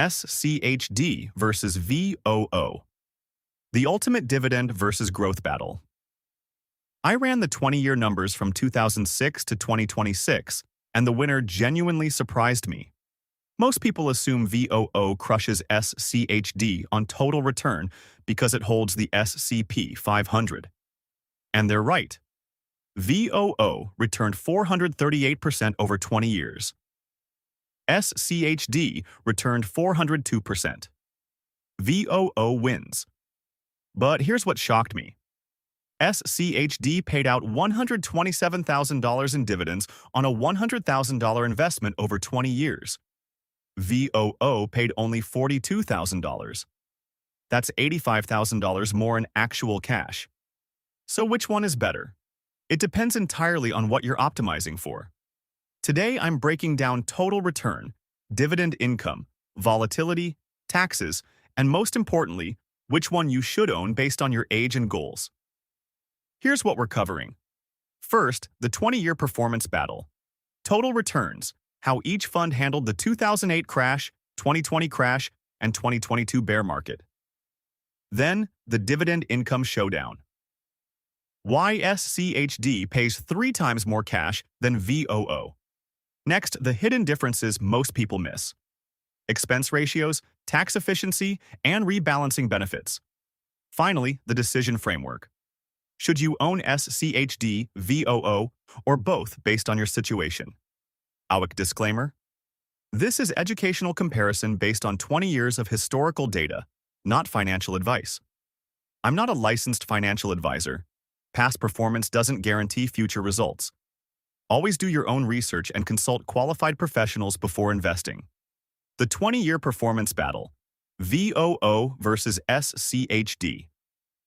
SCHD versus VOO. The ultimate dividend versus growth battle. I ran the 20-year numbers from 2006 to 2026, and the winner genuinely surprised me. Most people assume VOO crushes SCHD on total return because it holds the S&P 500. And they're right. VOO returned 438% over 20 years. SCHD returned 402%. VOO wins. But here's what shocked me. SCHD paid out $127,000 in dividends on a $100,000 investment over 20 years. VOO paid only $42,000. That's $85,000 more in actual cash. So which one is better? It depends entirely on what you're optimizing for. Today, I'm breaking down total return, dividend income, volatility, taxes, and most importantly, which one you should own based on your age and goals. Here's what we're covering. First, the 20-year performance battle. Total returns, how each fund handled the 2008 crash, 2020 crash, and 2022 bear market. Then, the dividend income showdown. Why SCHD pays 3 times more cash than VOO. Next, the hidden differences most people miss. Expense ratios, tax efficiency, and rebalancing benefits. Finally, the decision framework. Should you own SCHD, VOO, or both based on your situation? AWIC disclaimer. This is educational comparison based on 20 years of historical data, not financial advice. I'm not a licensed financial advisor. Past performance doesn't guarantee future results. Always do your own research and consult qualified professionals before investing. The 20-year performance battle. VOO versus SCHD.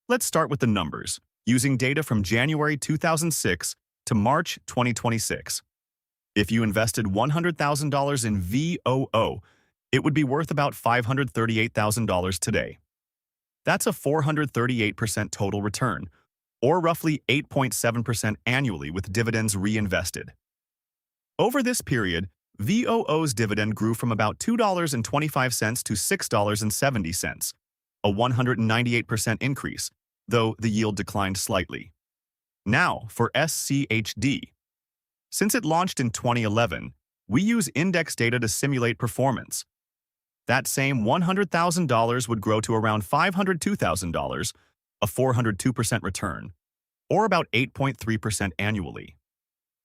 Let's start with the numbers, using data from January 2006 to March 2026. If you invested $100,000 in VOO, it would be worth about $538,000 today. That's a 438% total return, or roughly 8.7% annually with dividends reinvested. Over this period, VOO's dividend grew from about $2.25 to $6.70, a 198% increase, though the yield declined slightly. Now, for SCHD. Since it launched in 2011, we use index data to simulate performance. That same $100,000 would grow to around $502,000, a 402% return, or about 8.3% annually.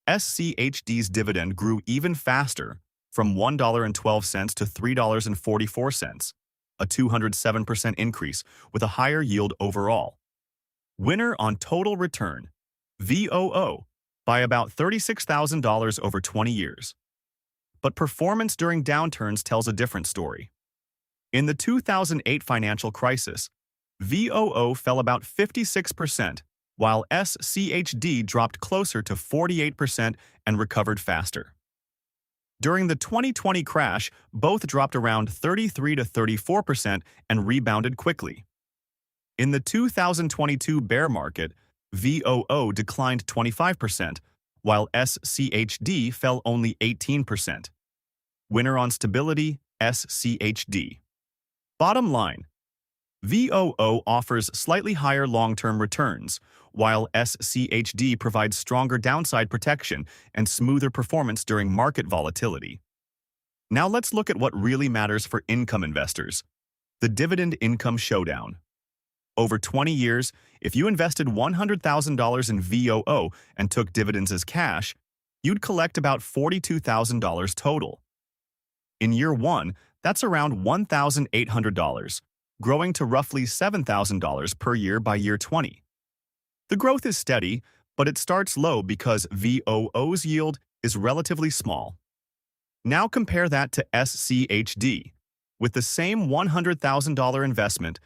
SCHD's dividend grew even faster, from $1.12 to $3.44, a 207% increase with a higher yield overall. Winner on total return, VOO, by about $36,000 over 20 years. But performance during downturns tells a different story. In the 2008 financial crisis, VOO fell about 56%, while SCHD dropped closer to 48% and recovered faster. During the 2020 crash, both dropped around 33 to 34% and rebounded quickly. In the 2022 bear market, VOO declined 25%, while SCHD fell only 18%. Winner on stability, SCHD. Bottom line, VOO offers slightly higher long-term returns, while SCHD provides stronger downside protection and smoother performance during market volatility. Now let's look at what really matters for income investors, the dividend income showdown. Over 20 years, if you invested $100,000 in VOO and took dividends as cash, you'd collect about $42,000 total. In year 1, that's around $1,800, growing to roughly $7,000 per year by year 20. The growth is steady, but it starts low because VOO's yield is relatively small. Now compare that to SCHD. With the same $100,000 investment,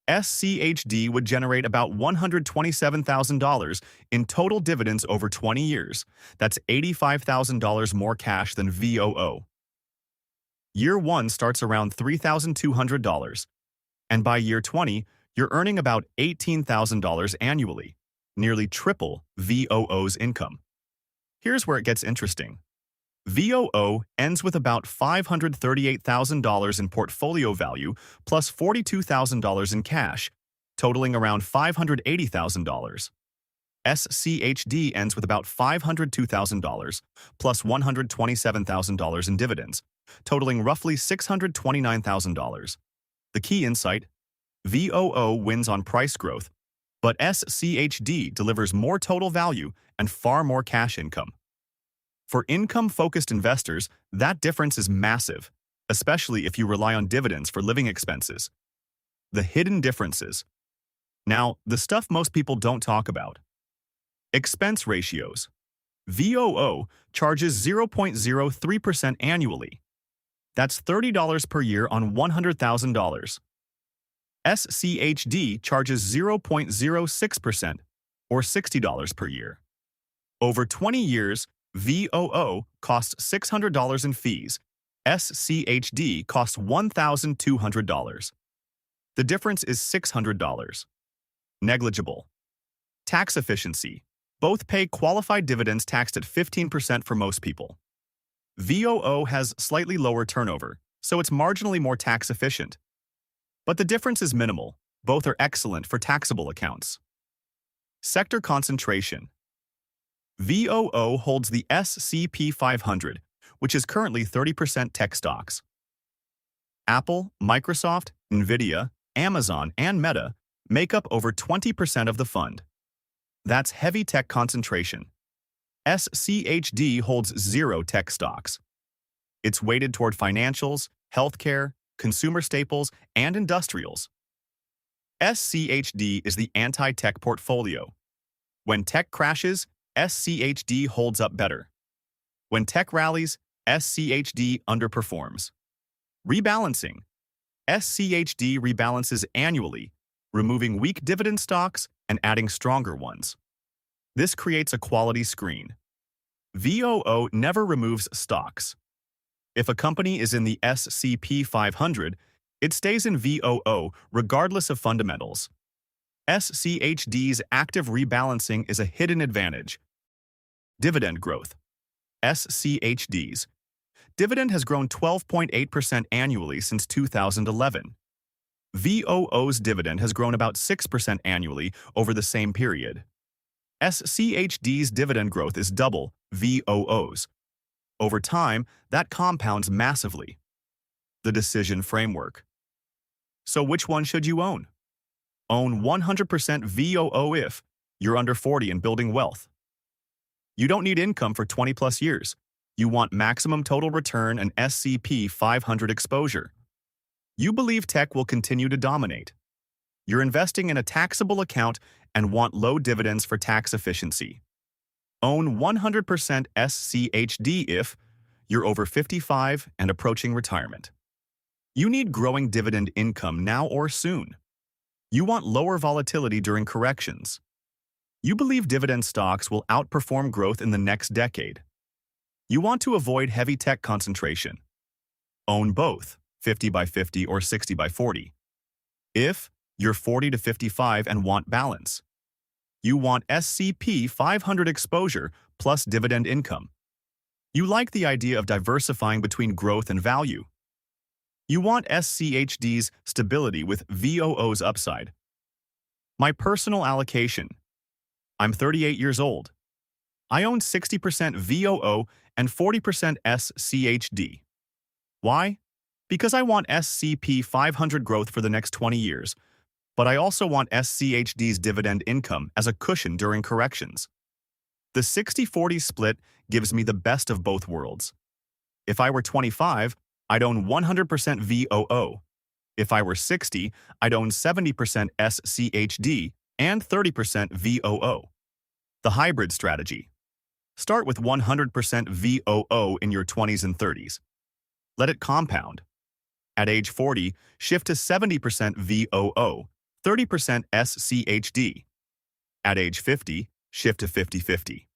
SCHD would generate about $127,000 in total dividends over 20 years. That's $85,000 more cash than VOO. Year 1 starts around $3,200, and by year 20, you're earning about $18,000 annually, nearly triple VOO's income. Here's where it gets interesting. VOO ends with about $538,000 in portfolio value plus $42,000 in cash, totaling around $580,000. SCHD ends with about $502,000 plus $127,000 in dividends, totaling roughly $629,000. The key insight: VOO wins on price growth, but SCHD delivers more total value and far more cash income. For income-focused investors, that difference is massive, especially if you rely on dividends for living expenses. The hidden differences. Now, the stuff most people don't talk about. Expense ratios. VOO charges 0.03% annually. That's $30 per year on $100,000. SCHD charges 0.06%, or $60 per year. Over 20 years, VOO costs $600 in fees. SCHD costs $1,200. The difference is $600. Negligible. Tax efficiency. Both pay qualified dividends taxed at 15% for most people. VOO has slightly lower turnover, so it's marginally more tax efficient. But the difference is minimal. Both are excellent for taxable accounts. Sector concentration. VOO holds the S&P 500, which is currently 30% tech stocks. Apple, Microsoft, Nvidia, Amazon, and Meta make up over 20% of the fund. That's heavy tech concentration. SCHD holds 0 tech stocks. It's weighted toward financials, healthcare, consumer staples, and industrials. SCHD is the anti-tech portfolio. When tech crashes, SCHD holds up better. When tech rallies, SCHD underperforms. Rebalancing. SCHD rebalances annually, removing weak dividend stocks and adding stronger ones. This creates a quality screen. VOO never removes stocks. If a company is in the S&P 500, it stays in VOO regardless of fundamentals. SCHD's active rebalancing is a hidden advantage. Dividend growth. SCHD's dividend has grown 12.8% annually since 2011. VOO's dividend has grown about 6% annually over the same period. SCHD's dividend growth is double VOO's. Over time, that compounds massively. The decision framework. So which one should you own? Own 100% VOO if you're under 40 and building wealth. You don't need income for 20-plus years. You want maximum total return and S&P 500 exposure. You believe tech will continue to dominate. You're investing in a taxable account and want low dividends for tax efficiency. Own 100% SCHD if you're over 55 and approaching retirement. You need growing dividend income now or soon. You want lower volatility during corrections. You believe dividend stocks will outperform growth in the next decade. You want to avoid heavy tech concentration. Own both, 50 by 50 or 60 by 40. If you're 40 to 55 and want balance. You want S&P 500 exposure plus dividend income. You like the idea of diversifying between growth and value. You want SCHD's stability with VOO's upside. My personal allocation. I'm 38 years old. I own 60% VOO and 40% SCHD. Why? Because I want S&P 500 growth for the next 20 years, but I also want SCHD's dividend income as a cushion during corrections. The 60-40 split gives me the best of both worlds. If I were 25, I'd own 100% VOO. If I were 60, I'd own 70% SCHD and 30% VOO. The hybrid strategy. Start with 100% VOO in your 20s and 30s. Let it compound. At age 40, shift to 70% VOO, 30% SCHD. At age 50, shift to 50-50.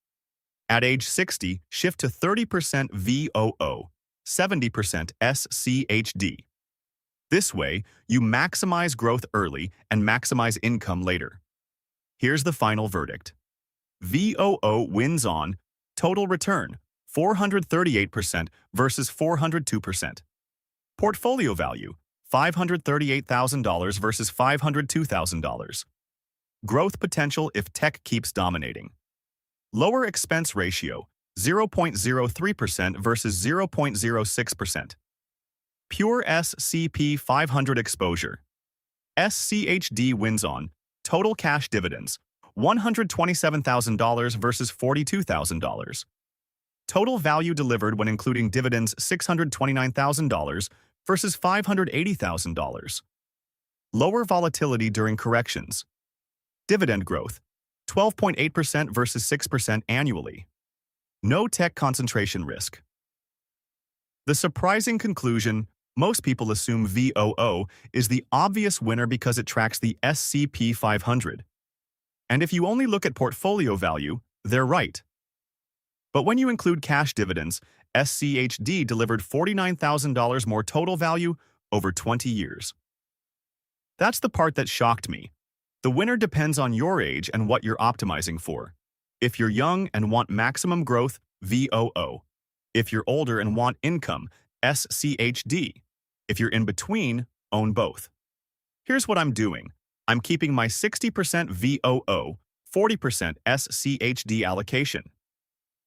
At age 60, shift to 30% VOO, 70% SCHD. This way, you maximize growth early and maximize income later. Here's the final verdict. VOO wins on total return, 438% versus 402%. Portfolio value, $538,000 versus $502,000. Growth potential if tech keeps dominating. Lower expense ratio, 0.03% versus 0.06%. Pure S&P 500 exposure. SCHD wins on total cash dividends, $127,000 versus $42,000. Total value delivered when including dividends, $629,000 versus $580,000. Lower volatility during corrections. Dividend growth, 12.8% versus 6% annually. No tech concentration risk. The surprising conclusion: most people assume VOO is the obvious winner because it tracks the S&P 500. And if you only look at portfolio value, they're right. But when you include cash dividends, SCHD delivered $49,000 more total value over 20 years. That's the part that shocked me. The winner depends on your age and what you're optimizing for. If you're young and want maximum growth, VOO. If you're older and want income, SCHD. If you're in between, own both. Here's what I'm doing. I'm keeping my 60% VOO, 40% SCHD allocation.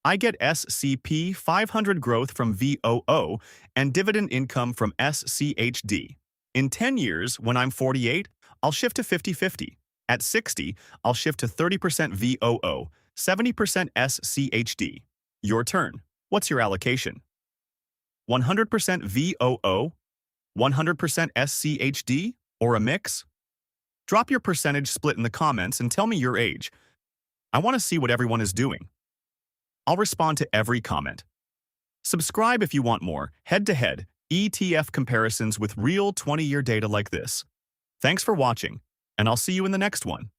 I get S&P 500 growth from VOO and dividend income from SCHD. In 10 years, when I'm 48, I'll shift to 50-50. At 60, I'll shift to 30% VOO, 70% SCHD. Your turn. What's your allocation? 100% VOO? 100% SCHD? Or a mix? Drop your percentage split in the comments and tell me your age. I want to see what everyone is doing. I'll respond to every comment. Subscribe if you want more head-to-head ETF comparisons with real 20-year data like this. Thanks for watching, and I'll see you in the next one.